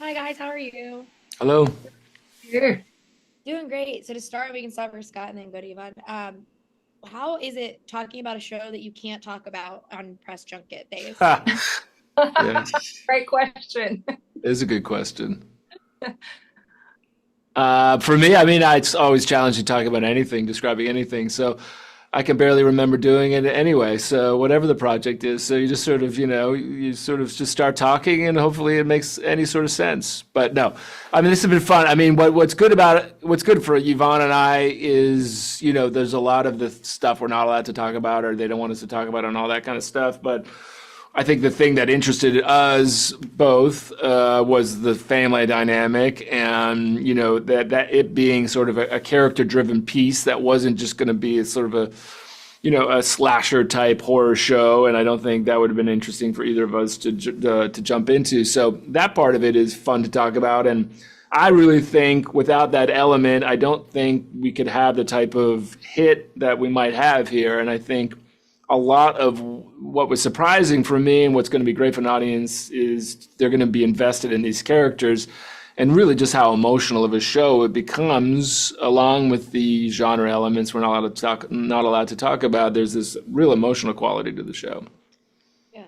Hi guys, how are you? Hello. Sure. Doing great. So to start, we can start for Scott and then go to Yvonne. How is it talking about a show that you can't talk about on press junket days? Ha. Yeah, Great question. it's a good question. For me, I mean, it's always challenging talking about anything, describing anything. So I can barely remember doing it anyway. So whatever the project is, so you just sort of, you sort of just start talking, and hopefully it makes any sort of sense. But no, I mean, this has been fun. I mean, what's good about it, what's good for Yvonne and I is, there's a lot of the stuff we're not allowed to talk about, or they don't want us to talk about, and all that kind of stuff. But I think the thing that interested us both was the family dynamic, and that it being sort of a character-driven piece that wasn't just going to be a sort of a slasher type horror show. And I don't think that would have been interesting for either of us to jump into. So that part of it is fun to talk about, and I really think without that element, I don't think we could have the type of hit that we might have here. And I think a lot of what was surprising for me and what's going to be great for an audience is they're going to be invested in these characters, and really just how emotional of a show it becomes, along with the genre elements we're not allowed to talk about. There's this real emotional quality to the show. Yeah.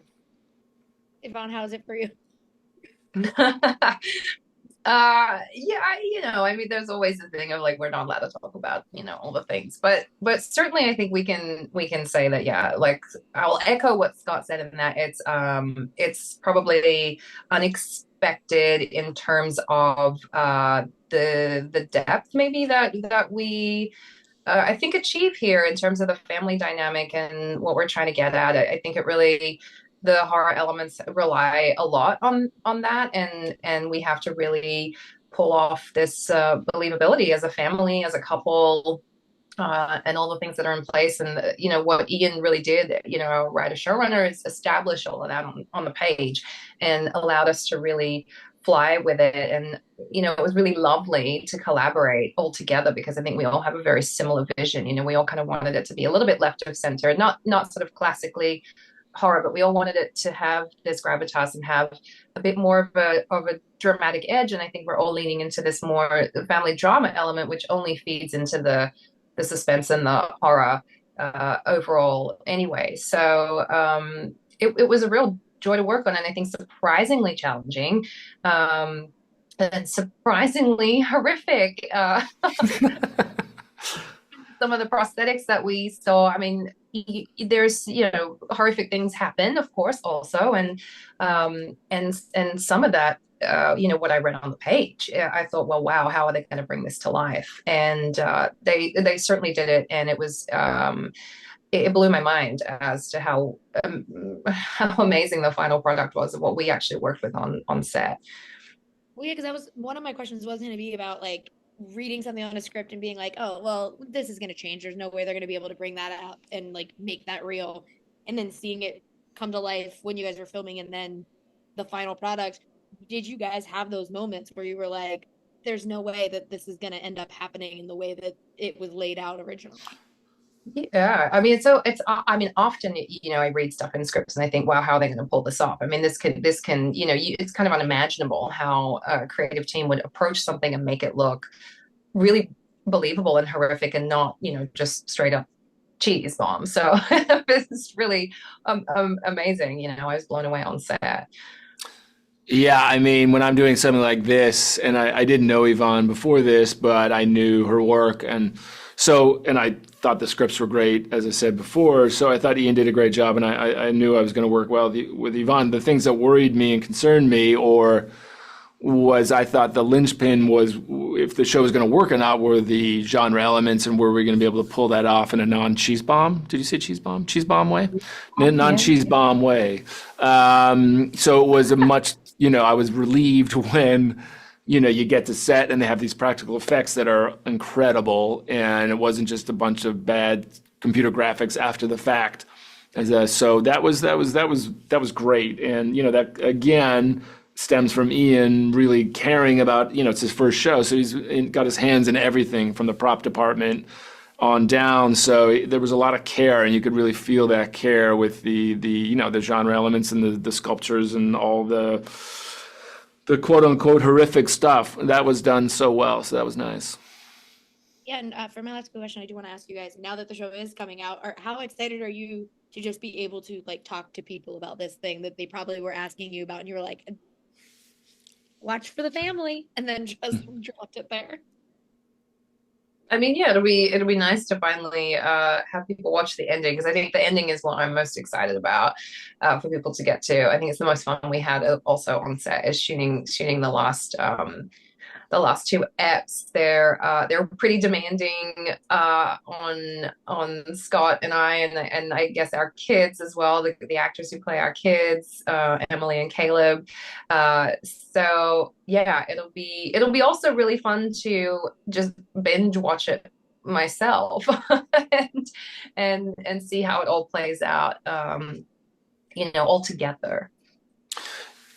Yvonne, how is it for you? Yeah, I mean, there's always a thing of like we're not allowed to talk about, all the things. But certainly I think we can say that, yeah, like I'll echo what Scott said in that it's probably unexpected in terms of the depth maybe that we I think achieve here in terms of the family dynamic and what we're trying to get at. I think it really the horror elements rely a lot on that, and we have to really pull off this believability as a family, as a couple, and all the things that are in place. And what Ian really did, write a showrunner, is establish all of that on the page and allowed us to really fly with it. And it was really lovely to collaborate all together because I think we all have a very similar vision. We all kind of wanted it to be a little bit left of center, not sort of classically horror, but we all wanted it to have this gravitas and have a bit more of a dramatic edge. And I think we're all leaning into this more family drama element, which only feeds into the suspense and the horror overall anyway. So it was a real joy to work on, and I think surprisingly challenging, and surprisingly horrific. Some of the prosthetics that we saw, I mean, there's horrific things happen, of course, also, and some of that, what I read on the page, I thought, well, wow, how are they going to bring this to life? And they certainly did it, and it blew my mind as to how amazing the final product was of what we actually worked with on set. Well, yeah, because that was one of my questions was going to be about like reading something on a script and being like, oh, well, this is going to change. There's no way they're going to be able to bring that up and like make that real. And then seeing it come to life when you guys were filming and then the final product. Did you guys have those moments where you were like, there's no way that this is going to end up happening in the way that it was laid out originally? Yeah, I mean, so I mean, often, I read stuff in scripts and I think, wow, how are they going to pull this off? I mean, this can, it's kind of unimaginable how a creative team would approach something and make it look really believable and horrific and not, just straight up cheese bomb. So it's really amazing. I was blown away on set. Yeah, I mean, when I'm doing something like this, and I didn't know Yvonne before this, but I knew her work, and I thought the scripts were great, as I said before. So I thought Ian did a great job, and I knew I was going to work well with Yvonne. The things that worried me and concerned me, or was I thought the linchpin was if the show was going to work or not, were the genre elements, and were we going to be able to pull that off in a non-cheese bomb? Did you say cheese bomb? Cheese bomb way? Non-cheese bomb way. So it was a much, I was relieved when, you get to set and they have these practical effects that are incredible, and it wasn't just a bunch of bad computer graphics after the fact. So that was great, and that again stems from Ian really caring about, it's his first show, so he's got his hands in everything from the prop department on down. So there was a lot of care, and you could really feel that care with the genre elements and the sculptures and all the the quote unquote horrific stuff. That was done so well. So that was nice. Yeah, and for my last question, I do want to ask you guys, now that the show is coming out, how excited are you to just be able to like talk to people about this thing that they probably were asking you about, and you were like, watch for the family, and then just dropped it there. I mean, yeah, it'll be nice to finally have people watch the ending, because I think the ending is what I'm most excited about for people to get to. I think it's the most fun we had also on set is shooting the last two eps. They're pretty demanding on Scott and I guess our kids as well, the actors who play our kids, Emily and Caleb. So yeah, it'll be also really fun to just binge watch it myself and see how it all plays out, all together.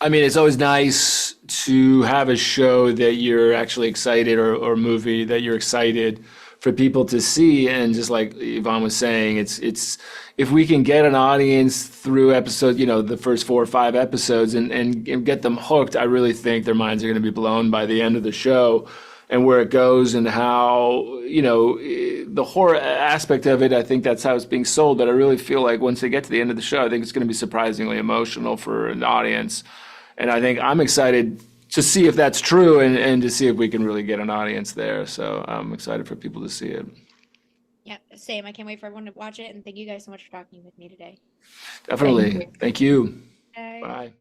I mean, it's always nice to have a show that you're actually excited, or movie that you're excited for people to see. And just like Yvonne was saying, it's if we can get an audience through episode, the first 4 or 5 episodes and get them hooked, I really think their minds are going to be blown by the end of the show and where it goes and how, the horror aspect of it. I think that's how it's being sold. But I really feel like once they get to the end of the show, I think it's going to be surprisingly emotional for an audience. And I think I'm excited to see if that's true and to see if we can really get an audience there. So I'm excited for people to see it. Yeah, same. I can't wait for everyone to watch it. And thank you guys so much for talking with me today. Definitely. Thank you. Bye. Bye.